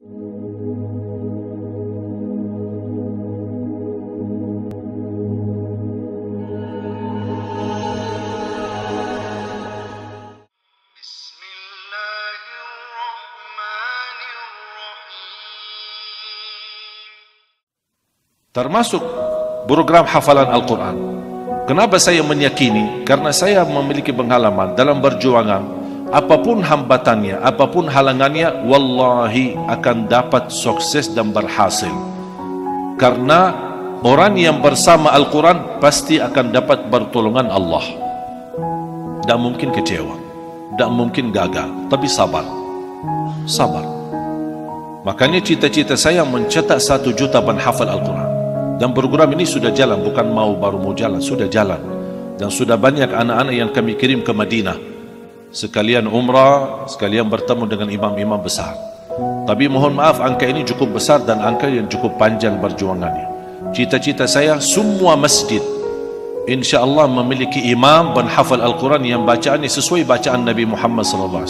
Termasuk program hafalan Al-Quran. Kenapa saya meyakini? Karena saya memiliki pengalaman dalam berjuangan, apapun hambatannya, apapun halangannya, wallahi akan dapat sukses dan berhasil. Karena orang yang bersama Al-Quran pasti akan dapat pertolongan Allah. Tak mungkin kecewa, tak mungkin gagal, tapi sabar. Sabar. Makanya cita-cita saya mencetak 1 juta penghafal Al-Quran. Dan program ini sudah jalan, bukan baru mau jalan, sudah jalan. Dan sudah banyak anak-anak yang kami kirim ke Madinah. Sekalian umrah, sekalian bertemu dengan imam-imam besar. Tapi mohon maaf, angka ini cukup besar dan angka yang cukup panjang perjuangannya. Cita-cita saya, semua masjid insya-Allah memiliki imam penghafal Al-Quran yang bacaannya sesuai bacaan Nabi Muhammad SAW.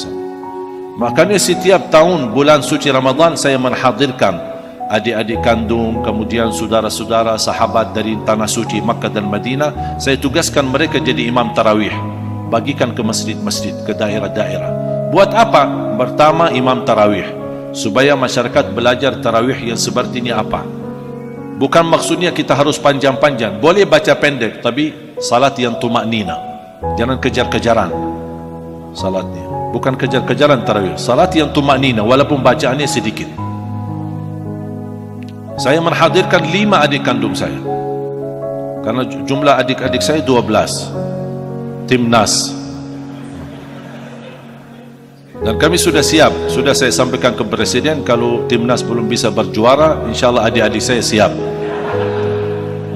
Makanya setiap tahun bulan suci Ramadan saya menhadirkan adik-adik kandung, kemudian saudara-saudara, sahabat dari tanah suci Makkah dan Madinah. Saya tugaskan mereka jadi imam tarawih, bagikan ke masjid-masjid, ke daerah-daerah. Buat apa? Pertama, imam tarawih, supaya masyarakat belajar tarawih yang sepertinya apa. Bukan maksudnya kita harus panjang-panjang, boleh baca pendek, tapi salat yang tumaknina, jangan kejar-kejaran salatnya. Bukan kejar-kejaran tarawih, salat yang tumaknina walaupun bacaannya sedikit. Saya menghadirkan 5 adik kandung saya, karena jumlah adik-adik saya 12 timnas. Dan kami sudah siap, sudah saya sampaikan ke Presiden, kalau timnas belum bisa berjuara, insyaAllah adik-adik saya siap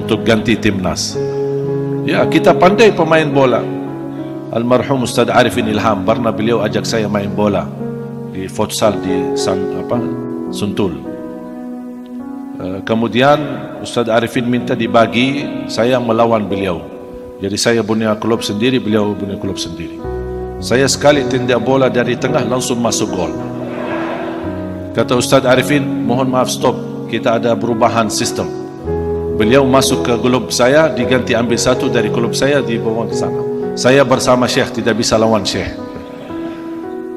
untuk ganti timnas. Ya, kita pandai pemain bola. Almarhum Ustaz Arifin Ilham, pernah beliau ajak saya main bola di futsal di Sentul. Kemudian Ustaz Arifin minta dibagi, saya melawan beliau. Jadi saya punya klub sendiri, beliau punya klub sendiri. Saya sekali tindak bola dari tengah langsung masuk gol. Kata Ustaz Arifin, mohon maaf, stop, kita ada perubahan sistem. Beliau masuk ke klub saya, diganti ambil 1 dari klub saya, dibawa ke sana. Saya bersama Syekh, tidak bisa lawan Syekh.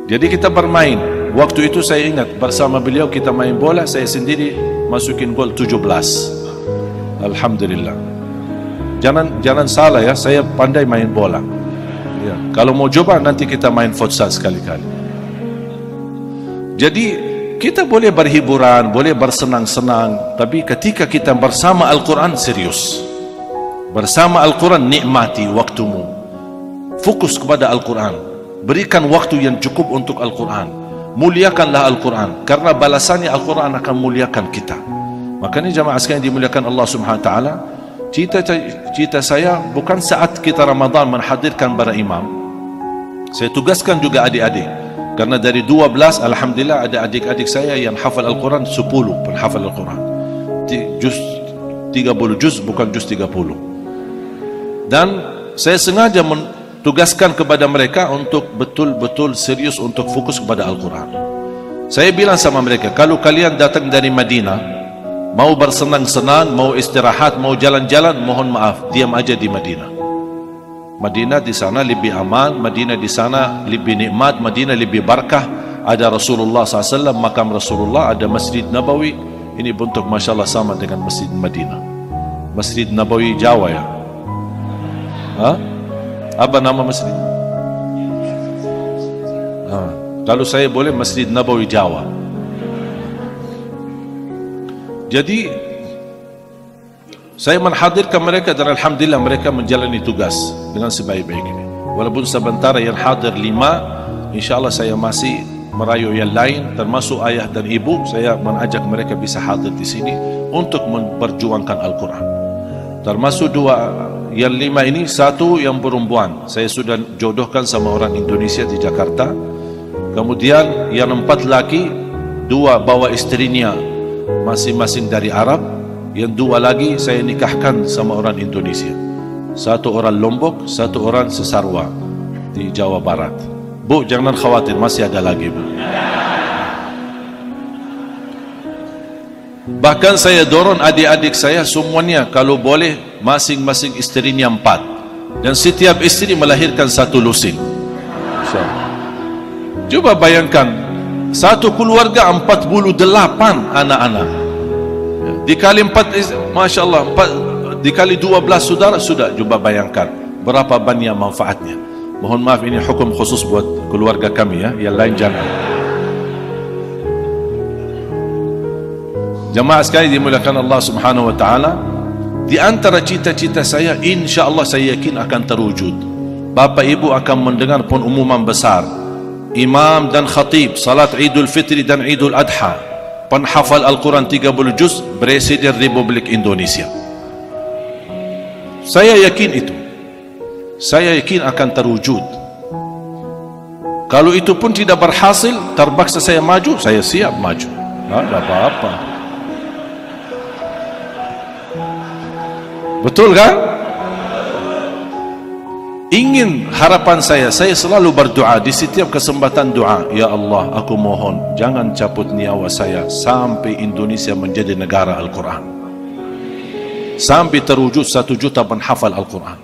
Jadi kita bermain. Waktu itu saya ingat, bersama beliau kita main bola, saya sendiri masukin gol 17. Alhamdulillah. Jangan salah ya, saya pandai main bola ya. Kalau mau coba nanti kita main futsal sekali-kali. Jadi kita boleh berhiburan, boleh bersenang-senang, tapi ketika kita bersama Al-Quran, serius. Bersama Al-Quran, nikmati waktumu, fokus kepada Al-Quran, berikan waktu yang cukup untuk Al-Quran. Muliakanlah Al-Quran, karena balasannya Al-Quran akan muliakan kita. Makanya jamaah sekalian dimuliakan Allah Subhanahu Wa Taala, cita saya bukan saat kita Ramadan menghadirkan para imam. Saya tugaskan juga adik-adik, karena dari 12 alhamdulillah ada adik-adik saya yang hafal Al-Quran 10 penghafal Al-Quran. Juz 30 juz, bukan juz 30. Dan saya sengaja tugaskan kepada mereka untuk betul-betul serius untuk fokus kepada Al-Quran. Saya bilang sama mereka, kalau kalian datang dari Madinah, mau bersenang-senang, mau istirahat, mau jalan-jalan, mohon maaf, diam aja di Madinah. Madinah di sana lebih aman, Madinah di sana lebih nikmat, Madinah lebih barakah. Ada Rasulullah SAW, makam Rasulullah, ada Masjid Nabawi. Ini bentuk Masya Allah sama dengan Masjid Madinah. Masjid Nabawi Jawa ya? Apa nama masjid? Kalau saya boleh, Masjid Nabawi Jawa. Jadi saya menghadirkan mereka dan alhamdulillah mereka menjalani tugas dengan sebaik-baiknya. Walaupun sebentar yang hadir 5, insyaAllah saya masih merayu yang lain, termasuk ayah dan ibu. Saya mengajak mereka bisa hadir di sini untuk memperjuangkan Al-Quran. Termasuk 2 yang 5 ini, 1 yang perempuan saya sudah jodohkan sama orang Indonesia di Jakarta. Kemudian yang 4 laki, 2 bawa istrinya masing-masing dari Arab. Yang 2 lagi saya nikahkan sama orang Indonesia, 1 orang Lombok, 1 orang Sesarwa di Jawa Barat. Bu, jangan khawatir, masih ada lagi, Bu. Bahkan saya dorong adik-adik saya semuanya kalau boleh masing-masing isterinya 4, dan setiap isteri melahirkan 1 lusin. Coba bayangkan, satu keluarga 48 anak-anak. Dikali 4, Masya Allah, 4 dikali 12 saudara, sudah. Coba bayangkan berapa banyak manfaatnya. Mohon maaf, ini hukum khusus buat keluarga kami ya, yang lain jangan. Jamaah sekali dimuliakan Allah Subhanahu wa taala, di antara cita-cita saya, insya-Allah saya yakin akan terwujud. Bapak Ibu akan mendengar pengumuman besar. Imam dan khatib salat Idul Fitri dan Idul Adha, penghafal Al-Quran 30 juz, Presiden Republik Indonesia. Saya yakin itu. Saya yakin akan terwujud. Kalau itu pun tidak berhasil, terpaksa saya maju, saya siap maju. Tak ada apa-apa. Betul kan? Ingin harapan saya selalu berdoa di setiap kesempatan doa, ya Allah, aku mohon jangan cabut nyawa saya sampai Indonesia menjadi negara Al-Quran, sampai terwujud 1 juta penghafal Al-Quran.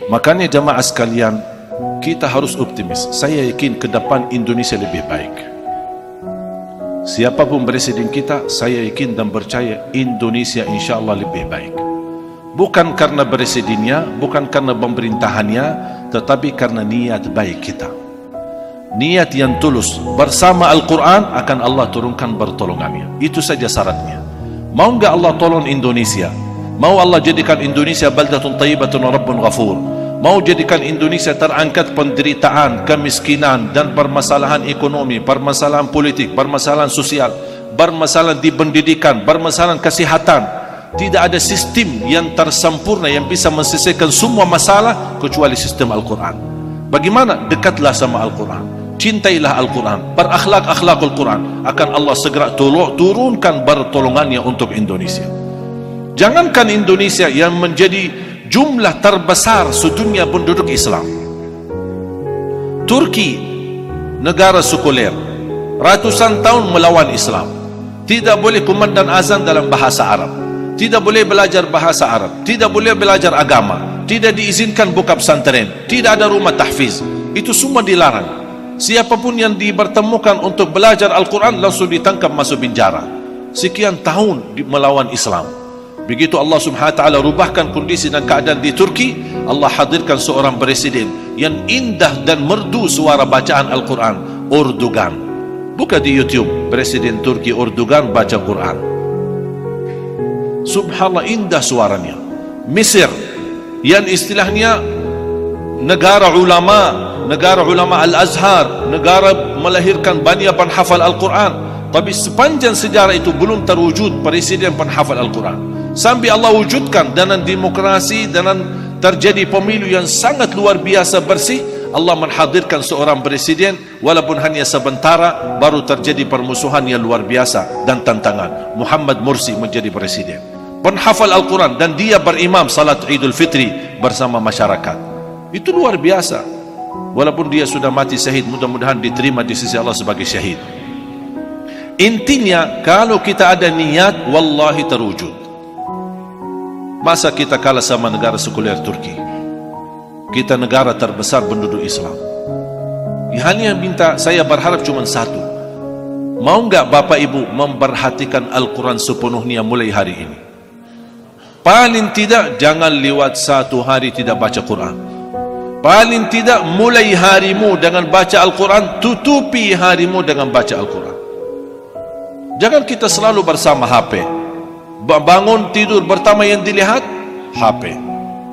Makanya jamaah sekalian, kita harus optimis. Saya yakin ke depan Indonesia lebih baik. Siapapun presiden kita, saya yakin dan percaya Indonesia insya Allah lebih baik. Bukan karena presidennya, bukan karena pemerintahannya, tetapi karena niat baik kita. Niat yang tulus bersama Al-Quran, akan Allah turunkan pertolongannya. Itu saja syaratnya. Mau enggak Allah tolong Indonesia? Mau Allah jadikan Indonesia baldatun tayyibatun rabbun ghafur? Mau jadikan Indonesia terangkat penderitaan, kemiskinan dan permasalahan ekonomi, permasalahan politik, permasalahan sosial, permasalahan di pendidikan, permasalahan kesehatan? Tidak ada sistem yang tersempurna yang bisa menyelesaikan semua masalah kecuali sistem Al-Quran. Bagaimana? Dekatlah sama Al-Quran, cintailah Al-Quran, berakhlak akhlakul Quran, akan Allah segera turunkan pertolongannya untuk Indonesia. Jangankan Indonesia yang menjadi jumlah terbesar sedunia penduduk Islam, Turki, negara sekuler, ratusan tahun melawan Islam, tidak boleh kumandang azan dalam bahasa Arab, tidak boleh belajar bahasa Arab, tidak boleh belajar agama, tidak diizinkan buka pesantren, tidak ada rumah tahfiz. Itu semua dilarang. Siapapun yang dipertemukan untuk belajar Al-Quran langsung ditangkap masuk penjara. Sekian tahun melawan Islam. Begitu Allah Subhanahu wa taala rubahkan kondisi dan keadaan di Turki, Allah hadirkan seorang presiden yang indah dan merdu suara bacaan Al-Quran, Erdogan. Buka di YouTube, Presiden Turki Erdogan baca Quran. Subhanallah, indah suaranya. Mesir yang istilahnya negara ulama Al-Azhar, negara melahirkan banyak penghafal Al-Quran, tapi sepanjang sejarah itu belum terwujud presiden penghafal Al-Quran. Sampai Allah wujudkan dengan demokrasi, dengan terjadi pemilu yang sangat luar biasa bersih, Allah menghadirkan seorang presiden walaupun hanya sementara, baru terjadi permusuhan yang luar biasa dan tantangan. Muhammad Mursi menjadi presiden, penghafal Al-Quran, dan dia berimam salat Idul Fitri bersama masyarakat. Itu luar biasa. Walaupun dia sudah mati syahid, mudah-mudahan diterima di sisi Allah sebagai syahid. Intinya, kalau kita ada niat, wallahi terwujud. Masa kita kalah sama negara sekuler Turki? Kita negara terbesar penduduk Islam. Hanya minta, saya berharap cuma satu. Mau enggak Bapak Ibu memperhatikan Al-Quran sepenuhnya mulai hari ini? Paling tidak jangan lewat 1 hari tidak baca Quran. Paling tidak mulai harimu dengan baca Al-Quran, tutupi harimu dengan baca Al-Quran. Jangan kita selalu bersama HP. Bangun tidur pertama yang dilihat HP.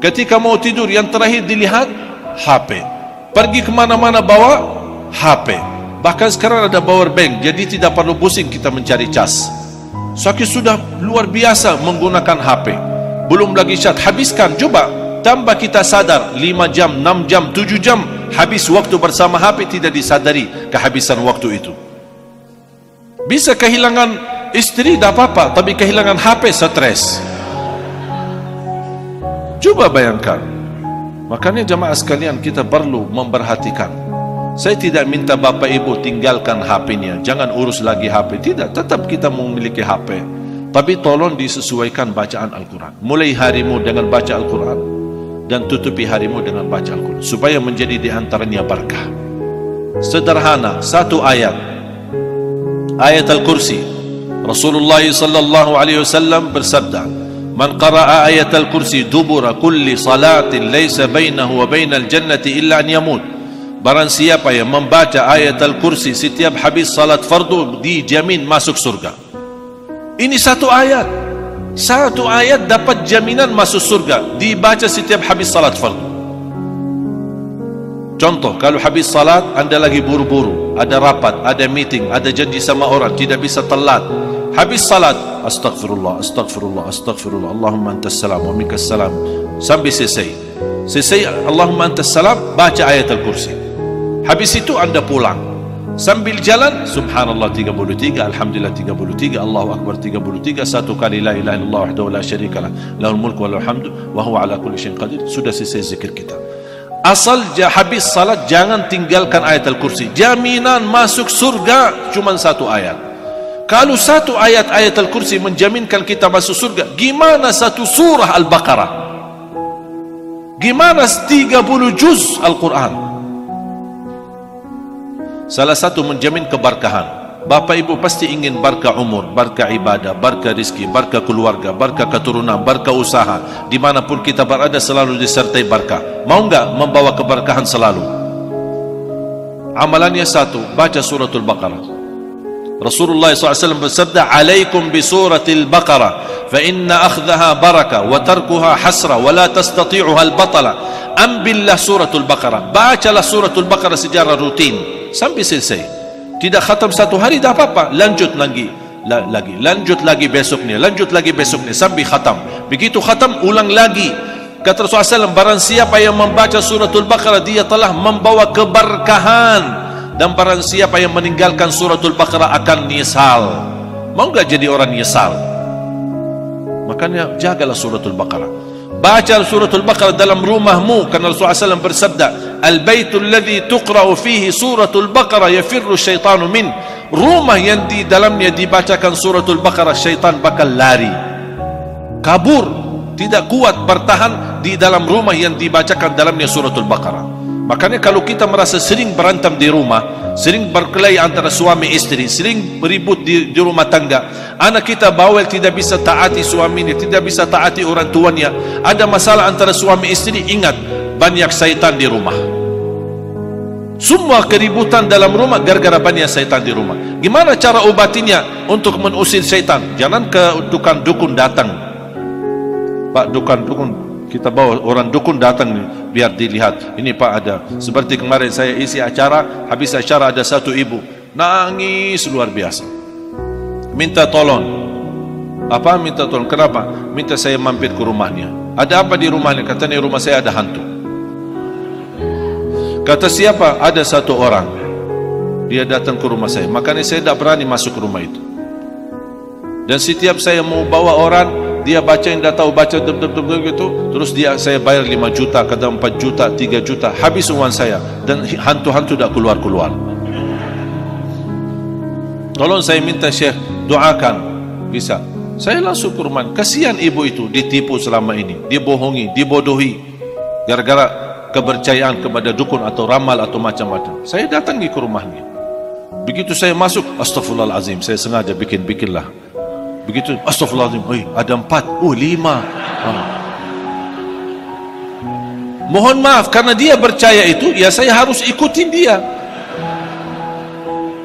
Ketika mau tidur yang terakhir dilihat HP. Pergi kemana-mana bawa HP. Bahkan sekarang ada power bank, jadi tidak perlu pusing kita mencari cas. Sakit sudah luar biasa menggunakan HP. Belum lagi chat, habiskan. Coba tambah kita sadar 5 jam, 6 jam, 7 jam habis waktu bersama HP, tidak disadari kehabisan waktu itu. Bisa kehilangan istri tak apa-apa, tapi kehilangan HP stres. Coba bayangkan. Makanya jamaah sekalian, kita perlu memperhatikan. Saya tidak minta Bapak Ibu tinggalkan HP-nya, jangan urus lagi HP, tidak, tetap kita memiliki HP. Tapi tolong disesuaikan bacaan Al-Quran. Mulai harimu dengan baca Al-Quran dan tutupi harimu dengan baca Al-Quran, supaya menjadi di antaranya berkah. Sederhana, satu ayat, ayat Al-Kursi. Rasulullah sallallahu alaihi wasallam bersabda, "Man qara'a ayat Al-Kursi dubura kulli salatin laysa bainahu wa bainal jannati illa an yamut." Barang siapa yang membaca ayat Al-Kursi setiap habis salat fardu, dijamin masuk surga. Ini satu ayat. Satu ayat dapat jaminan masuk surga, dibaca setiap habis salat fardu. Contoh, kalau habis salat anda lagi buru-buru, ada rapat, ada meeting, ada janji sama orang, tidak bisa telat. Habis salat, astaghfirullah, astaghfirullah, astaghfirullah, Allahumma antas salam wa minkas salam, sampai selesai. Selesai Allahumma antas salam, baca ayat Al-Kursi. Habis itu anda pulang, sambil jalan subhanallah 33, alhamdulillah 33, Allahu akbar 33, satu kali la ilaha illallah wahdahu la syarikalah, lahul mulku wa lahul hamdu wa huwa ala kulli syai'in qadir. Sudah selesai zikir kita. Asal habis salat jangan tinggalkan ayat Al-Kursi. Jaminan masuk surga cuma satu ayat. Kalau satu ayat Al-Kursi menjaminkan kita masuk surga, gimana satu surah Al-Baqarah? Gimana 30 juz Al-Quran? Salah satu menjamin keberkahan. Bapak ibu pasti ingin berkah umur, berkah ibadah, berkah rizki, berkah keluarga, berkah keturunan, berkah usaha. Dimanapun kita berada selalu disertai berkah. Mau enggak membawa keberkahan selalu? Amalannya satu, baca suratul Baqarah. Rasulullah SAW bersabda, "Alaikum bi suratil Baqarah, fa inna akhdaha barakah wa tarkuha hasra wa la tastati'uha al-batala." Ambillah suratul Baqarah, bacalah suratul Baqarah secara rutin sampai selesai. Tidak khatam satu hari tak apa-apa, lanjut lagi, lanjut lagi besoknya, lanjut lagi besoknya sampai khatam. Begitu khatam ulang lagi. Kata Rasulullah SAW, barang siapa yang membaca suratul Baqarah, dia telah membawa keberkahan, dan barang siapa yang meninggalkan suratul Baqarah akan nyesal. Mau enggak jadi orang nyesal? Makanya jagalah suratul Baqarah. Baca suratul Baqarah dalam rumahmu, karena Rasulullah SAW bersabda, "Al-baitul ladzi tuqra'u fihi suratul Baqarah yafirru syaitanu min." Rumah yang di dalamnya dibacakan suratul Baqarah, syaitan bakal lari, kabur, tidak kuat bertahan di dalam rumah yang dibacakan dalamnya suratul Baqarah. Makanya kalau kita merasa sering berantem di rumah, sering berkelahi antara suami istri, sering beribut di rumah tangga, anak kita bawel tidak bisa taati suaminya, tidak bisa taati orang tuanya, ada masalah antara suami istri, ingat, banyak syaitan di rumah. Semua keributan dalam rumah gara-gara banyak syaitan di rumah. Gimana cara obatinya untuk mengusir syaitan? Jangan ke dukun dukun datang. Pak dukun, kita bawa orang dukun datang nih, biar dilihat. Ini Pak ada. Seperti kemarin saya isi acara, habis acara ada satu ibu nangis luar biasa, minta tolong. Apa minta tolong? Kenapa? Minta saya mampir ke rumahnya. Ada apa di rumahnya? Katanya rumah saya ada hantu. Kata siapa? Ada satu orang, dia datang ke rumah saya. Makanya saya tidak berani masuk ke rumah itu. Dan setiap saya mau bawa orang, dia baca yang dah tahu, baca gitu, terus saya bayar 5 juta, kadang 4 juta, 3 juta, habis uang saya, dan hantu-hantu tak keluar-keluar. Tolong saya minta Syekh doakan, bisa. Saya langsung ke rumah. Kasihan ibu itu ditipu selama ini, dibohongi, dibodohi, gara-gara kepercayaan kepada dukun atau ramal atau macam-macam. Saya datangi ke rumahnya. Begitu saya masuk, astagfirullahalazim, saya sengaja bikin-bikinlah. Begitu, astagfirullahaladzim, ada 4, 5. Mohon maaf, karena dia percaya itu, ya saya harus ikutin dia.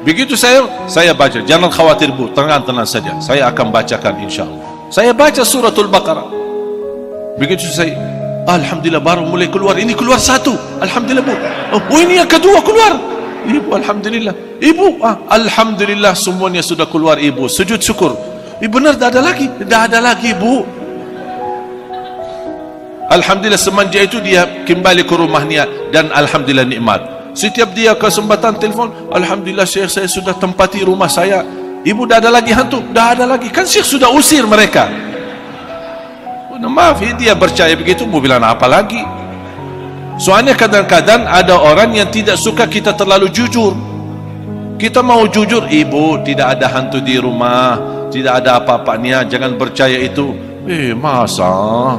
Begitu saya baca, jangan khawatir bu, tenang-tenang saja, saya akan bacakan insyaAllah. Saya baca suratul Baqarah. Begitu saya, alhamdulillah baru mulai keluar, ini keluar satu, alhamdulillah bu. Oh ini yang kedua keluar, ibu alhamdulillah. Ibu, alhamdulillah semuanya sudah keluar ibu, sujud syukur. Benar, dah ada lagi bu. Alhamdulillah semenjak itu dia kembali ke rumahnya dan alhamdulillah nikmat. Setiap dia kesempatan telefon, alhamdulillah Syekh saya sudah tempati rumah saya. Ibu dah ada lagi hantu, dah ada lagi. Kan Syekh sudah usir mereka. Maaf, dia percaya begitu, mau bilang apa lagi? Soalnya kadang-kadang ada orang yang tidak suka kita terlalu jujur. Kita mau jujur, ibu tidak ada hantu di rumah, tidak ada apa-apanya, jangan percaya itu. Masa?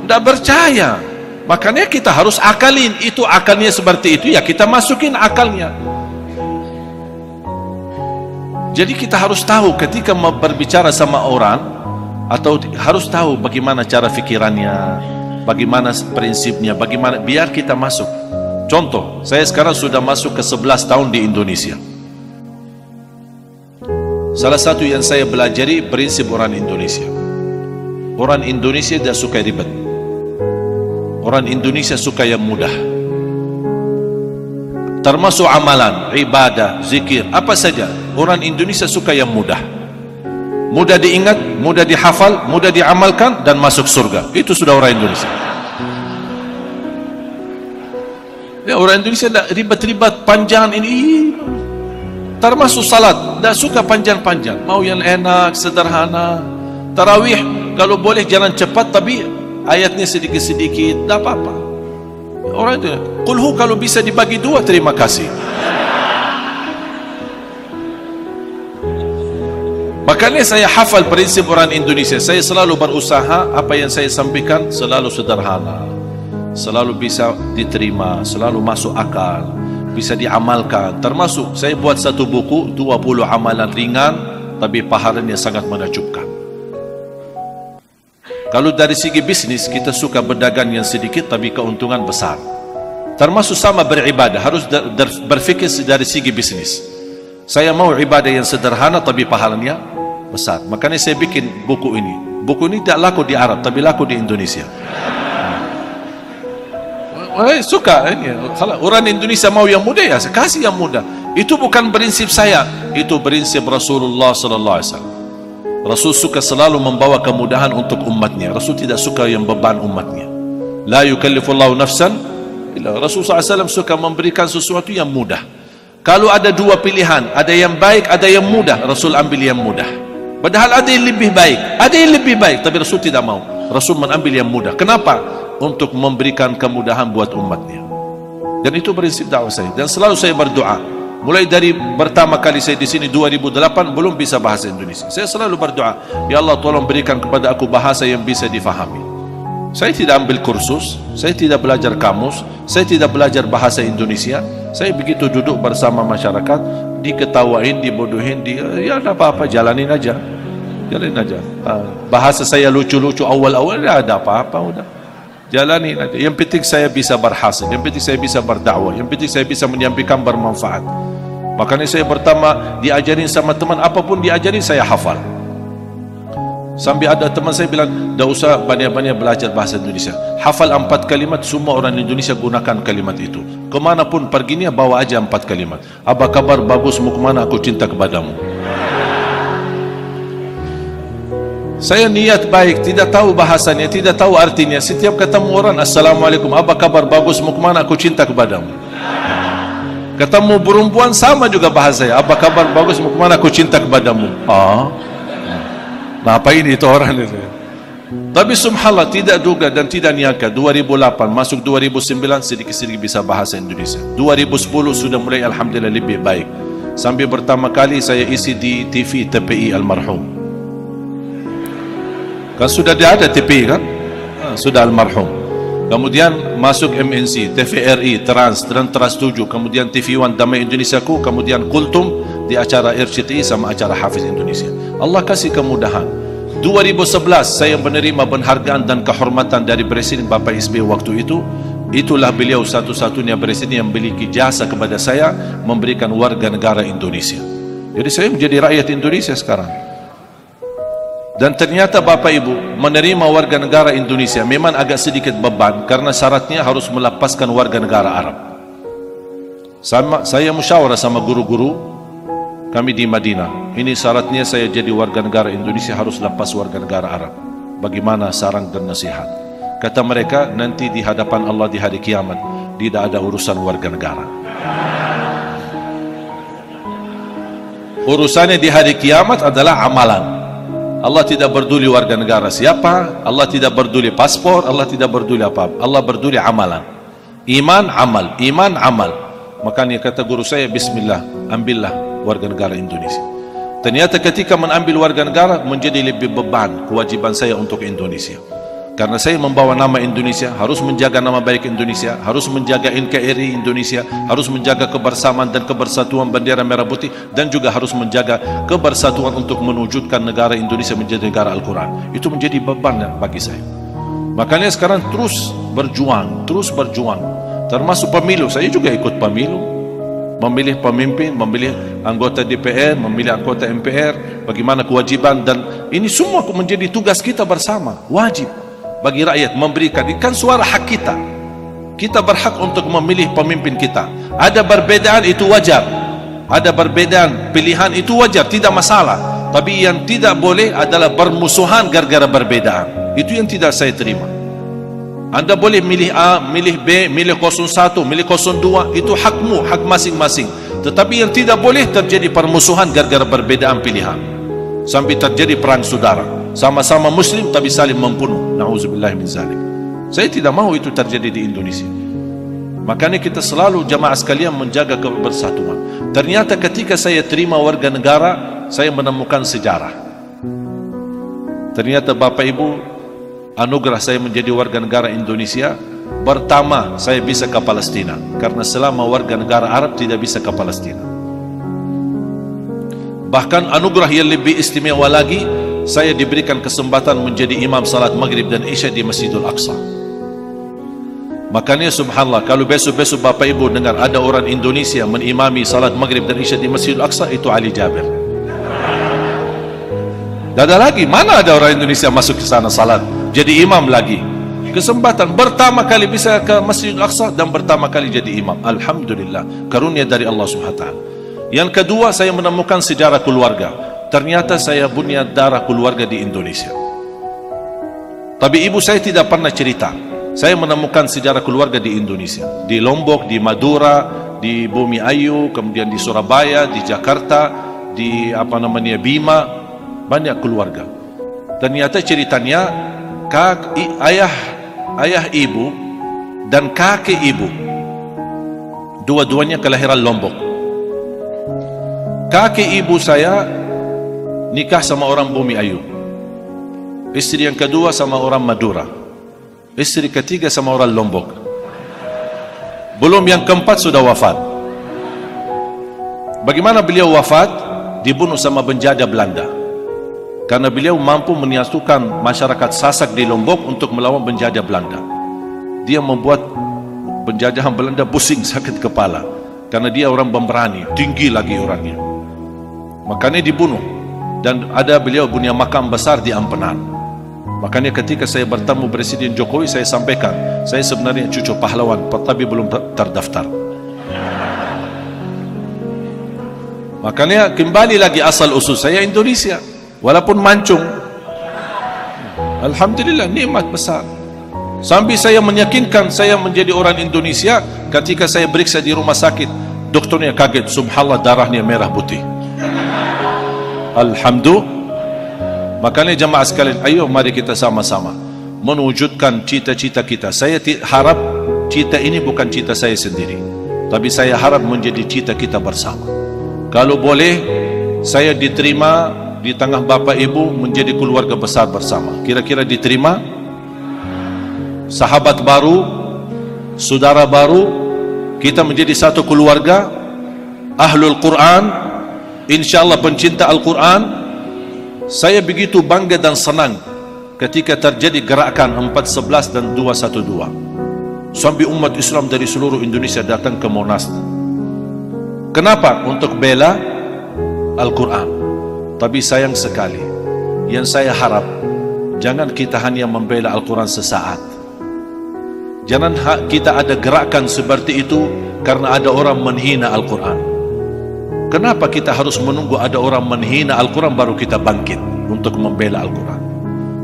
Tidak percaya. Makanya kita harus akalin. Itu akalnya seperti itu, ya kita masukin akalnya. Jadi kita harus tahu ketika berbicara sama orang, atau harus tahu bagaimana cara fikirannya, bagaimana prinsipnya, bagaimana, biar kita masuk. Contoh, saya sekarang sudah masuk ke 11 tahun di Indonesia. Salah satu yang saya belajari prinsip orang Indonesia. Orang Indonesia tidak suka ribet. Orang Indonesia suka yang mudah. Termasuk amalan, ibadah, zikir, apa saja. Orang Indonesia suka yang mudah. Mudah diingat, mudah dihafal, mudah diamalkan, dan masuk surga. Itu sudah orang Indonesia. Ya, orang Indonesia tidak ribet-ribet panjang ini. Termasuk salat, tidak suka panjang-panjang. Mau yang enak, sederhana. Tarawih, kalau boleh jalan cepat, tapi ayatnya sedikit-sedikit, tidak apa-apa. Orang itu, kulhu kalau bisa dibagi 2, terima kasih. Makanya saya hafal prinsip orang Indonesia. Saya selalu berusaha, apa yang saya sampaikan selalu sederhana, selalu bisa diterima, selalu masuk akal, bisa diamalkan. Termasuk saya buat satu buku 20 amalan ringan tapi pahalanya sangat menakjubkan. Kalau dari segi bisnis, kita suka berdagang yang sedikit tapi keuntungan besar. Termasuk sama beribadah, harus berfikir dari segi bisnis. Saya mau ibadah yang sederhana tapi pahalanya besar. Makanya saya bikin buku ini. Buku ini tidak laku di Arab tapi laku di Indonesia. Suka ini. Orang Indonesia mau yang mudah, ya saya kasih yang mudah. Itu bukan prinsip saya, itu prinsip Rasulullah sallallahu alaihi wasallam. Rasul suka selalu membawa kemudahan untuk umatnya. Rasul tidak suka yang beban umatnya. La yukallifullahu nafsan illa. Rasul sallallahu alaihi wasallam suka memberikan sesuatu yang mudah. Kalau ada 2 pilihan, ada yang baik, ada yang mudah, Rasul ambil yang mudah. Padahal ada yang lebih baik, ada yang lebih baik, tapi Rasul tidak mau. Rasul mengambil yang mudah. Kenapa? Untuk memberikan kemudahan buat umatnya. Dan itu prinsip dakwah saya. Dan selalu saya berdoa. Mulai dari pertama kali saya di sini 2008 belum bisa bahasa Indonesia. Saya selalu berdoa, ya Allah tolong berikan kepada aku bahasa yang bisa difahami. Saya tidak ambil kursus, saya tidak belajar kamus, saya tidak belajar bahasa Indonesia. Saya begitu duduk bersama masyarakat, diketawain, dibodohin, ya ada apa-apa, jalanin aja. Jalanin aja. Bahasa saya lucu-lucu awal-awal, ya ada apa-apa, udah. Jalanin aja. Yang penting saya bisa berhasil, yang penting saya bisa berdakwah, yang penting saya bisa menyampaikan bermanfaat. Makanya saya pertama diajarin sama teman, apapun diajarin saya hafal. Sampai ada teman saya bilang, tidak usah banyak-banyak belajar bahasa Indonesia, hafal 4 kalimat, semua orang Indonesia gunakan kalimat itu. Kemanapun perginya bawa aja 4 kalimat. Apa kabar, bagus, mau kemana, aku cinta kepadamu. Saya niat baik, tidak tahu bahasanya, tidak tahu artinya. Setiap ketemu orang, assalamualaikum, apa kabar, bagus, mau kemana, aku cinta kepadamu. Ketemu perempuan sama juga bahasanya, apa kabar, bagus, mau kemana, aku cinta kepadamu. Nah, apa ini itu orang itu? Tapi subhanallah, tidak duga dan tidak nyangka 2008 masuk 2009 sedikit-sedikit bisa bahasa Indonesia. 2010 sudah mulai alhamdulillah lebih baik. Sampai pertama kali saya isi di TV TPI almarhum. Kan sudah ada TPI kan? Sudah almarhum. Kemudian masuk MNC, TVRI, Trans, dan Trans 7, kemudian TV One Damai Indonesiaku, kemudian Kultum di acara RCTI sama acara Hafiz Indonesia. Allah kasih kemudahan. 2011 saya menerima penghargaan dan kehormatan dari Presiden Bapak SBY waktu itu. Itulah beliau satu-satunya presiden yang memiliki jasa kepada saya memberikan warga negara Indonesia. Jadi saya menjadi rakyat Indonesia sekarang. Dan ternyata Bapak Ibu menerima warga negara Indonesia memang agak sedikit beban karena syaratnya harus melepaskan warga negara Arab. Saya musyawarah sama guru-guru kami di Madinah. Ini syaratnya saya jadi warga negara Indonesia harus lepas warga negara Arab. Bagaimana saran dan nasihat? Kata mereka, nanti di hadapan Allah di hari kiamat tidak ada urusan warga negara. Urusannya di hari kiamat adalah amalan. Allah tidak peduli warga negara siapa, Allah tidak peduli paspor, Allah tidak peduli apa-apa. Allah peduli amalan. Iman, amal, iman, amal. Makanya kata guru saya, bismillah, ambillah warga negara Indonesia. Ternyata ketika mengambil warga negara menjadi lebih beban kewajiban saya untuk Indonesia. Karena saya membawa nama Indonesia, harus menjaga nama baik Indonesia, harus menjaga NKRI Indonesia, harus menjaga kebersamaan dan kebersatuan bendera merah putih, dan juga harus menjaga kebersatuan untuk mewujudkan negara Indonesia menjadi negara Al-Quran. Itu menjadi beban bagi saya. Makanya sekarang terus berjuang, termasuk pemilu. Saya juga ikut pemilu, memilih pemimpin, memilih anggota DPR, memilih anggota MPR, bagaimana kewajiban, dan ini semua menjadi tugas kita bersama, wajib bagi rakyat memberikan, ikan suara hak kita. Kita berhak untuk memilih pemimpin kita. Ada perbedaan itu wajar, ada perbedaan pilihan itu wajar, tidak masalah. Tapi yang tidak boleh adalah bermusuhan gara-gara perbedaan. Itu yang tidak saya terima. Anda boleh milih A, milih B, milih 01, milih 02, itu hakmu, hak masing-masing. Tetapi yang tidak boleh terjadi permusuhan gara-gara perbedaan pilihan, sampai terjadi perang saudara, sama-sama muslim tapi saling membunuh. Na'udzubillah min zalik. Saya tidak mau itu terjadi di Indonesia. Makanya kita selalu jamaah sekalian menjaga kebersatuan. Ternyata ketika saya terima warga negara, saya menemukan sejarah. Ternyata Bapak Ibu, anugerah saya menjadi warga negara Indonesia. Pertama, saya bisa ke Palestina, karena selama warga negara Arab tidak bisa ke Palestina. Bahkan anugerah yang lebih istimewa lagi, saya diberikan kesempatan menjadi imam salat maghrib dan isya di Masjidul Aqsa. Makanya subhanallah, kalau besok-besok Bapak Ibu dengar ada orang Indonesia menimami salat maghrib dan isya di Masjidul Aqsa, itu Ali Jabir. Tidak ada lagi, mana ada orang Indonesia masuk ke sana salat jadi imam lagi. Kesempatan pertama kali bisa ke Masjidil Aqsa dan pertama kali jadi imam. Alhamdulillah, karunia dari Allah Subhanahu wa taala. Yang kedua, saya menemukan sejarah keluarga. Ternyata saya punya darah keluarga di Indonesia. Tapi ibu saya tidak pernah cerita. Saya menemukan sejarah keluarga di Indonesia, di Lombok, di Madura, di Bumi Ayu, kemudian di Surabaya, di Jakarta, di Bima, banyak keluarga. Ternyata ceritanya ayah ibu dan kakek ibu dua-duanya kelahiran Lombok. Kakek ibu saya nikah sama orang Bumi Ayu, istri yang kedua sama orang Madura, istri ketiga sama orang Lombok, belum yang keempat sudah wafat. Bagaimana beliau wafat? Dibunuh sama penjajah Belanda, karena beliau mampu menyatukan masyarakat Sasak di Lombok untuk melawan penjajah Belanda. Dia membuat penjajahan Belanda pusing, sakit kepala, karena dia orang pemberani, tinggi lagi orangnya. Makanya dibunuh. Dan ada beliau punya makam besar di Ampenan. Makanya ketika saya bertemu Presiden Jokowi, saya sampaikan, saya sebenarnya cucu pahlawan, tapi belum terdaftar. Makanya kembali lagi asal usul saya Indonesia, walaupun mancung. Alhamdulillah, nikmat besar. Sampai saya meyakinkan saya menjadi orang Indonesia ketika saya periksa di rumah sakit, dokternya kaget, subhanallah darahnya merah putih. Alhamdulillah. Makanya jamaah sekalian, ayo mari kita sama-sama mewujudkan cita-cita kita. Saya harap cita ini bukan cita saya sendiri, tapi saya harap menjadi cita kita bersama. Kalau boleh, saya diterima di tengah Bapak Ibu menjadi keluarga besar bersama. Kira-kira diterima? Sahabat baru, saudara baru, kita menjadi satu keluarga Ahlul Quran, insyaallah pencinta Al-Quran. Saya begitu bangga dan senang ketika terjadi gerakan 411 dan 212, sampai umat Islam dari seluruh Indonesia datang ke Monas. Kenapa? Untuk bela Al-Quran. Tapi sayang sekali, yang saya harap jangan kita hanya membela Al-Quran sesaat. Jangan kita ada gerakan seperti itu karena ada orang menghina Al-Quran. Kenapa kita harus menunggu ada orang menghina Al-Quran baru kita bangkit untuk membela Al-Quran?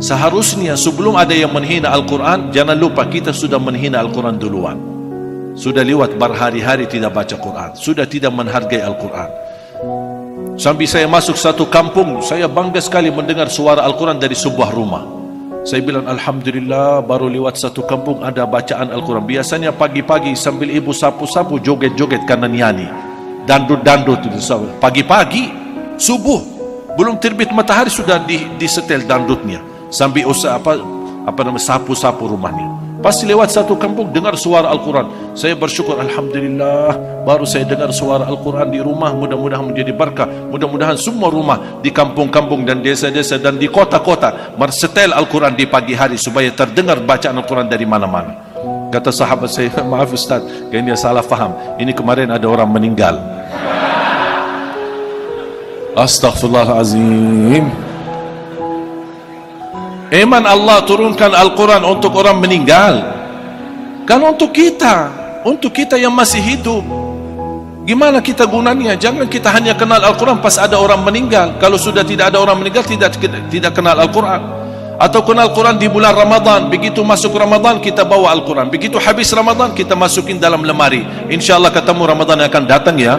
Seharusnya sebelum ada yang menghina Al-Quran, jangan lupa kita sudah menghina Al-Quran duluan. Sudah lewat berhari-hari tidak baca Quran, sudah tidak menghargai Al-Quran. Sampai saya masuk satu kampung, saya bangga sekali mendengar suara Al-Quran dari sebuah rumah. Saya bilang Alhamdulillah, baru lewat satu kampung ada bacaan Al-Quran. Biasanya pagi-pagi sambil ibu sapu-sapu joget-joget karena nyanyi, dandut-dandut itu pagi-pagi subuh. belum terbit matahari sudah disetel dangdutnya sambil usaha sapu-sapu rumahnya. Pasti lewat satu kampung dengar suara Al-Quran. Saya bersyukur, alhamdulillah, baru saya dengar suara Al-Quran di rumah. Mudah-mudahan menjadi berkah. Mudah-mudahan semua rumah di kampung-kampung dan desa-desa dan di kota-kota mersetel Al-Quran di pagi hari supaya terdengar bacaan Al-Quran dari mana-mana. Kata sahabat saya, maaf Ustaz, kayaknya salah faham. Ini kemarin ada orang meninggal. Astaghfirullahalazim. Iman Allah turunkan Al-Quran untuk orang meninggal. Kalau untuk kita yang masih hidup, gimana kita gunanya? Jangan kita hanya kenal Al-Quran pas ada orang meninggal. Kalau sudah tidak ada orang meninggal, tidak kenal Al-Quran. Atau kenal Al-Quran di bulan Ramadan. Begitu masuk Ramadan, kita bawa Al-Quran. Begitu habis Ramadan, kita masukin dalam lemari. InsyaAllah ketemu Ramadan yang akan datang ya.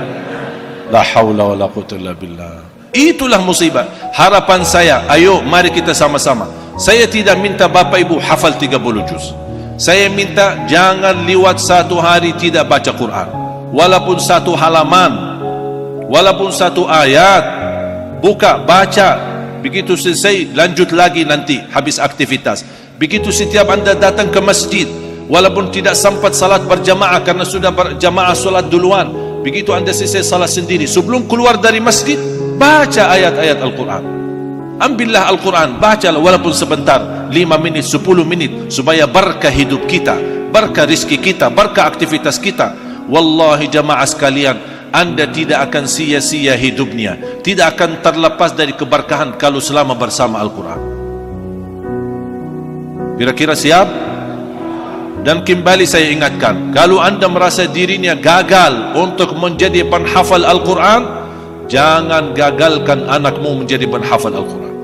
La hawla wa la quwwata illa billah. Itulah musibah. Harapan saya, ayo mari kita sama-sama. Saya tidak minta Bapak Ibu hafal 30 juz. Saya minta jangan lewat satu hari tidak baca Quran. Walaupun satu halaman, walaupun satu ayat, buka, baca. Begitu selesai, lanjut lagi nanti habis aktivitas. Begitu setiap anda datang ke masjid, walaupun tidak sempat salat berjamaah karena sudah berjamaah salat duluan. Begitu anda selesai salat sendiri, sebelum keluar dari masjid, baca ayat-ayat Al-Quran. Ambillah Al-Quran, bacalah walaupun sebentar, 5 minit, 10 menit, supaya berkah hidup kita, berkah rizki kita, berkah aktivitas kita. Wallahi jamaah sekalian, anda tidak akan sia-sia hidupnya, tidak akan terlepas dari keberkahan kalau selama bersama Al-Quran. Kira-kira siap? Dan kembali saya ingatkan, kalau anda merasa dirinya gagal untuk menjadi penghafal Al-Quran, jangan gagalkan anakmu menjadi penghafal Al-Quran.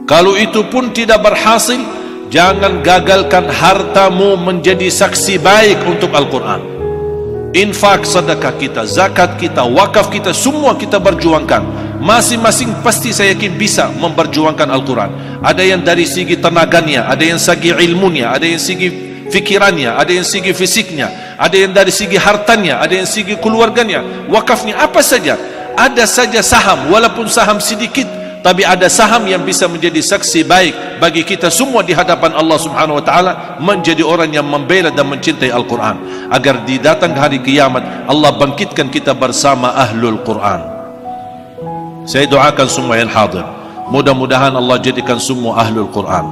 Kalau itu pun tidak berhasil, jangan gagalkan hartamu menjadi saksi baik untuk Al-Quran. Infak, sedekah kita, zakat kita, wakaf kita, semua kita berjuangkan. Masing-masing pasti saya yakin bisa memperjuangkan Al-Quran. Ada yang dari segi tenaganya, ada yang segi ilmunya, ada yang segi fikirannya, ada yang segi fisiknya, ada yang dari segi hartanya, ada yang segi keluarganya, wakafnya, apa saja. Ada saja saham, walaupun saham sedikit, tapi ada saham yang bisa menjadi saksi baik bagi kita semua di hadapan Allah Subhanahu wa taala, menjadi orang yang membela dan mencintai Al-Quran, agar di datang hari kiamat Allah bangkitkan kita bersama ahlul Quran. Saya doakan semua yang hadir, mudah-mudahan Allah jadikan semua ahlul Quran,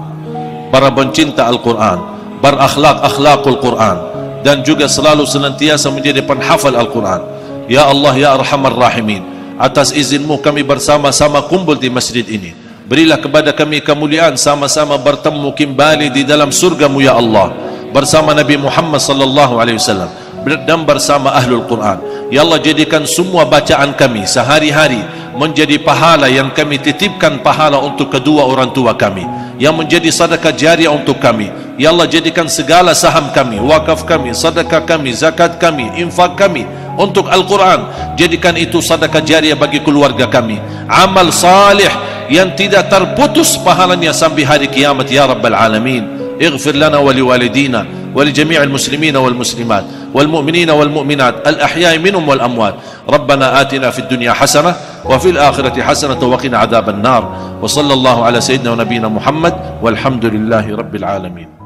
para pencinta Al-Quran, berakhlak-akhlakul Quran, dan juga selalu senantiasa menjadi penghafal Al-Quran. Ya Allah ya Arhamar Rahimin, atas izinmu kami bersama-sama kumpul di masjid ini. Berilah kepada kami kemuliaan sama-sama bertemu kembali di dalam surgamu ya Allah, bersama Nabi Muhammad sallallahu alaihi wasallam dan bersama ahlul Quran. Ya Allah, jadikan semua bacaan kami sehari-hari menjadi pahala yang kami titipkan, pahala untuk kedua orang tua kami, yang menjadi sedekah jariah untuk kami. Ya Allah, jadikan segala saham kami, wakaf kami, sedekah kami, zakat kami, infak kami untuk Al-Quran, jadikan itu sedekah jariah bagi keluarga kami, amal salih yang tidak terputus pahalanya sampai hari kiamat ya Rabbal Alamin. اغفر لنا ولوالدينا ولجميع المسلمين والمسلمات والمؤمنين والمؤمنات الأحياء منهم والأموات. ربنا آتنا في الدنيا حسنة وفي الآخرة حسنة وقنا عذاب النار. وصلى الله على سيدنا ونبينا محمد والحمد لله رب العالمين.